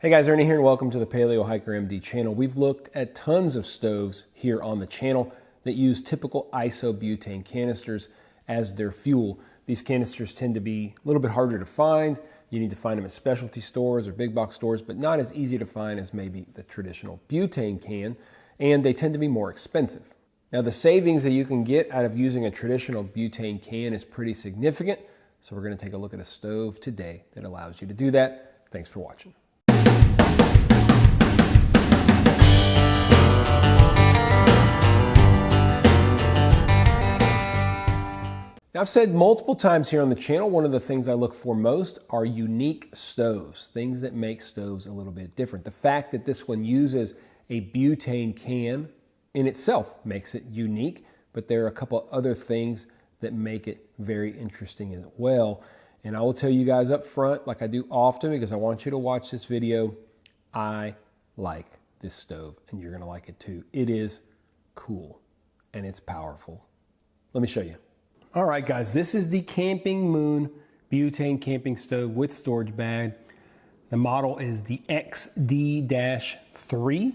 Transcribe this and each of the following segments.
Hey guys, Ernie here and welcome to the Paleo Hiker MD channel. We've looked at tons of stoves here on the channel that use typical isobutane canisters as their fuel. These canisters tend to be a little bit harder to find. You need to find them at specialty stores or big box stores, but not as easy to find as maybe the traditional butane can, and they tend to be more expensive. Now the savings that you can get out of using a traditional butane can is pretty significant, so we're going to take a look at a stove today that allows you to do that. Thanks for watching. Now, I've said multiple times here on the channel, one of the things I look for most are unique stoves, things that make stoves a little bit different. The fact that this one uses a butane can in itself makes it unique, but there are a couple other things that make it very interesting as well. And I will tell you guys up front, like I do often because I want you to watch this video, I like this stove and you're gonna like it too. It is cool and it's powerful. Let me show you. All right, guys, this is the Campingmoon Butane Camping Stove with storage bag. The model is the XD-3.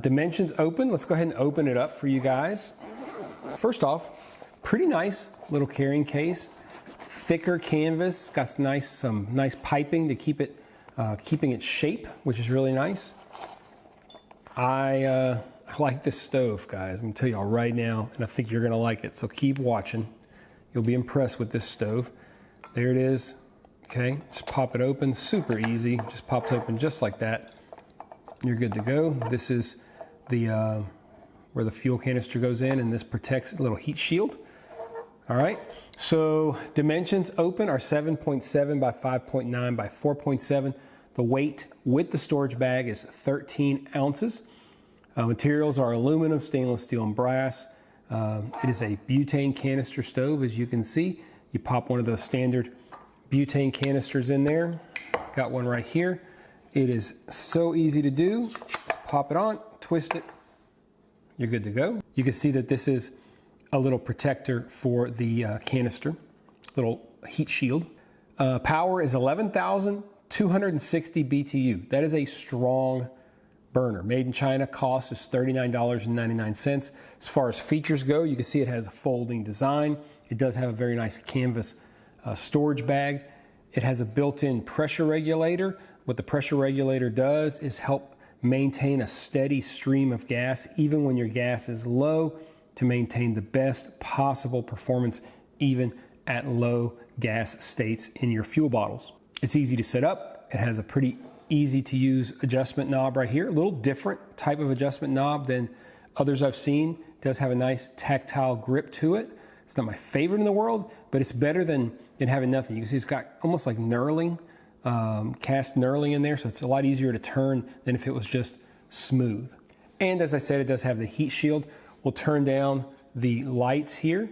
Dimensions open. Let's go ahead and open it up for you guys. First off, pretty nice little carrying case. Thicker canvas, got some nice piping to keep it, keeping its shape, which is really nice. I like this stove, guys. I'm gonna tell y'all right now, and I think you're gonna like it, so keep watching. You'll be impressed with this stove. There it is, okay? Just pop it open, super easy. Just pops open just like that. You're good to go. This is the where the fuel canister goes in, and this protects a little heat shield. All right, so dimensions open are 7.7 by 5.9 by 4.7. The weight with the storage bag is 13 ounces. Materials are aluminum, stainless steel, and brass. It is a butane canister stove, as you can see. You pop one of those standard butane canisters in there. Got one right here. It is so easy to do. Just pop it on, twist it. You're good to go. You can see that this is a little protector for the canister, little heat shield. Power is 11,260 BTU. That is a strong burner. Made in China, cost is $39.99. As far as features go, you can see it has a folding design. It does have a very nice canvas storage bag. It has a built-in pressure regulator. What the pressure regulator does is help maintain a steady stream of gas, even when your gas is low, to maintain the best possible performance, even at low gas states in your fuel bottles. It's easy to set up. It has a pretty easy to use adjustment knob right here. A little different type of adjustment knob than others I've seen. It does have a nice tactile grip to it. It's not my favorite in the world, but it's better than having nothing. You can see it's got almost like knurling, cast knurling in there, so it's a lot easier to turn than if it was just smooth. And as I said, it does have the heat shield. We'll turn down the lights here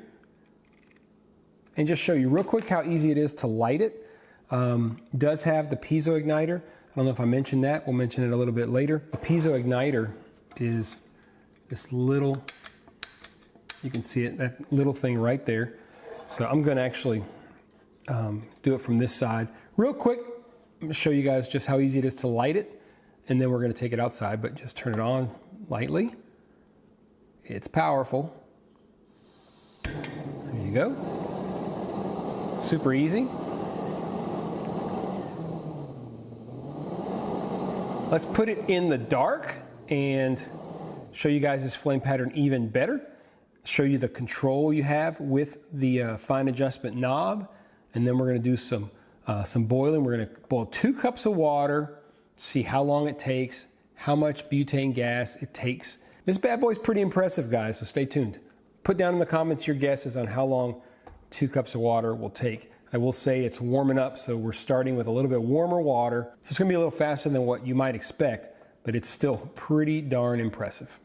and just show you real quick how easy it is to light it. Does have the piezo igniter. I don't know if I mentioned that. We'll mention it a little bit later. The piezo igniter is this little, you can see it, that little thing right there. So I'm gonna actually do it from this side. Real quick, I'm gonna show you guys just how easy it is to light it, and then we're gonna take it outside, but just turn it on lightly. It's powerful. There you go. Super easy. Let's put it in the dark and show you guys this flame pattern even better. Show you the control you have with the fine adjustment knob. And then we're gonna do some boiling. We're gonna boil 2 cups of water, see how long it takes, how much butane gas it takes. This bad boy's pretty impressive, guys, so stay tuned. Put down in the comments your guesses on how long 2 cups of water will take. I will say it's warming up, so we're starting with a little bit warmer water. So it's gonna be a little faster than what you might expect, but it's still pretty darn impressive.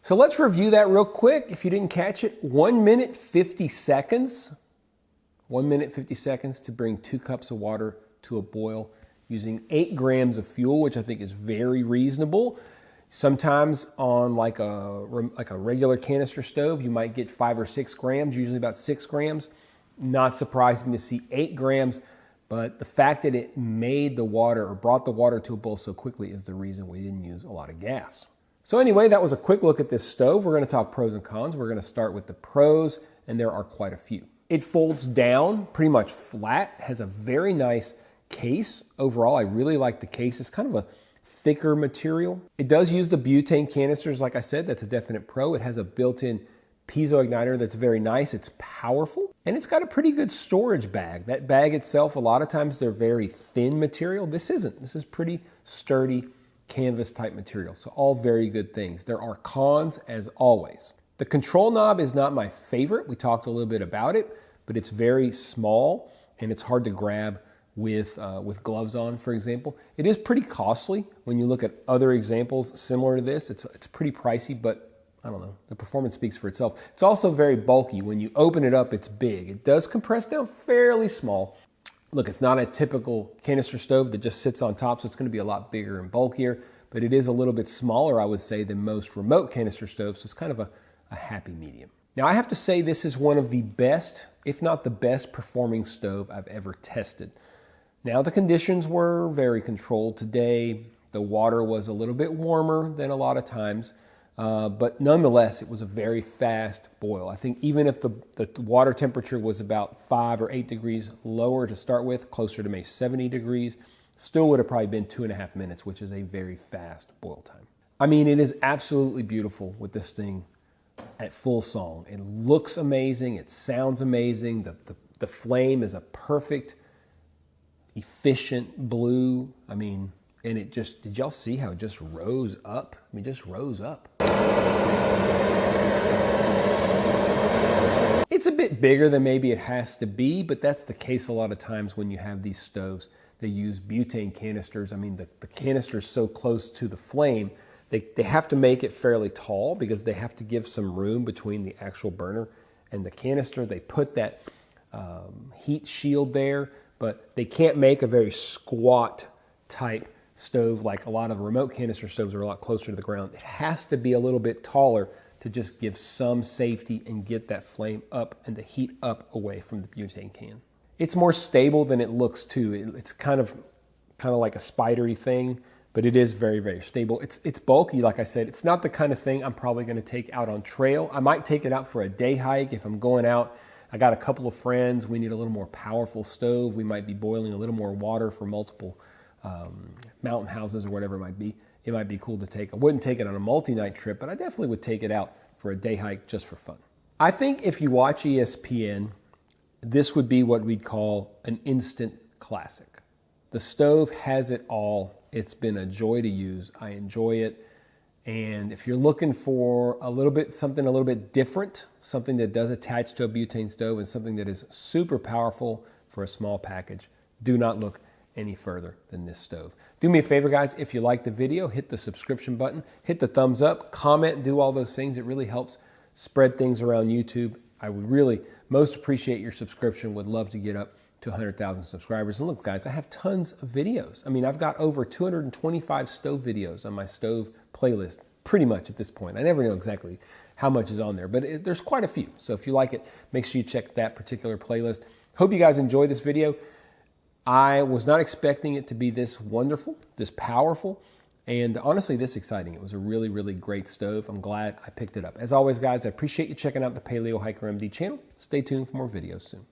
So let's review that real quick. If you didn't catch it, 1 minute, 50 seconds. 1 minute, 50 seconds to bring 2 cups of water to a boil using 8 grams of fuel, which I think is very reasonable. Sometimes on like a regular canister stove, you might get 5 or 6 grams, usually about 6 grams. Not surprising to see 8 grams, but the fact that it made the water or brought the water to a boil so quickly is the reason we didn't use a lot of gas. So anyway, that was a quick look at this stove. We're going to talk pros and cons. We're going to start with the pros, and there are quite a few. It folds down pretty much flat, has a very nice case. Overall, I really like the case. It's kind of a thicker material. It does use the butane canisters, like I said. That's a definite pro. It has a built-in piezo igniter that's very nice. It's powerful, and it's got a pretty good storage bag. That bag itself, a lot of times they're very thin material. This isn't. This is pretty sturdy canvas type material. So all very good things. There are cons as always. The control knob is not my favorite. We talked a little bit about it, but it's very small and it's hard to grab with gloves on, for example. It is pretty costly when you look at other examples similar to this. It's pretty pricey, but I don't know. The performance speaks for itself. It's also very bulky. When you open it up, it's big. It does compress down fairly small. Look, it's not a typical canister stove that just sits on top, so it's going to be a lot bigger and bulkier, but it is a little bit smaller, I would say, than most remote canister stoves, so it's kind of a happy medium. Now, I have to say this is one of the best, if not the best performing stove I've ever tested. Now, the conditions were very controlled today. The water was a little bit warmer than a lot of times, but nonetheless, it was a very fast boil. I think even if the water temperature was about 5 or 8 degrees lower to start with, closer to maybe 70 degrees, still would have probably been 2.5 minutes, which is a very fast boil time. I mean, it is absolutely beautiful with this thing at full song. It looks amazing. It sounds amazing. The flame is a perfect, efficient blue. I mean, and it just, did y'all see how it just rose up? I mean, just rose up. It's a bit bigger than maybe it has to be, but that's the case a lot of times when you have these stoves. They use butane canisters. I mean, the canister is so close to the flame, they have to make it fairly tall because they have to give some room between the actual burner and the canister. They put that heat shield there, but they can't make a very squat type stove like a lot of remote canister stoves are a lot closer to the ground. It has to be a little bit taller to just give some safety and get that flame up and the heat up away from the butane can. It's more stable than it looks too. It's kind of like a spidery thing, but it is very, very stable. It's bulky, like I said. It's not the kind of thing I'm probably going to take out on trail. I might take it out for a day hike if I'm going out. I got a couple of friends. We need a little more powerful stove. We might be boiling a little more water for multiple mountain houses or whatever it might be. It might be cool to take. I wouldn't take it on a multi-night trip, but I definitely would take it out for a day hike just for fun. I think if you watch ESPN, this would be what we'd call an instant classic. The stove has it all. It's been a joy to use. I enjoy it. And if you're looking for something a little bit different, something that does attach to a butane stove and something that is super powerful for a small package, do not look any further than this stove. Do me a favor, guys. If you like the video, hit the subscription button, hit the thumbs up, comment, do all those things. It really helps spread things around YouTube. I would really most appreciate your subscription. Would love to get up to 100,000 subscribers. And look, guys, I have tons of videos. I mean, I've got over 225 stove videos on my stove playlist, pretty much at this point. I never know exactly how much is on there, but there's quite a few. So if you like it, make sure you check that particular playlist. Hope you guys enjoyed this video. I was not expecting it to be this wonderful, this powerful, and honestly, this exciting. It was a really, really great stove. I'm glad I picked it up. As always, guys, I appreciate you checking out the Paleo Hiker MD channel. Stay tuned for more videos soon.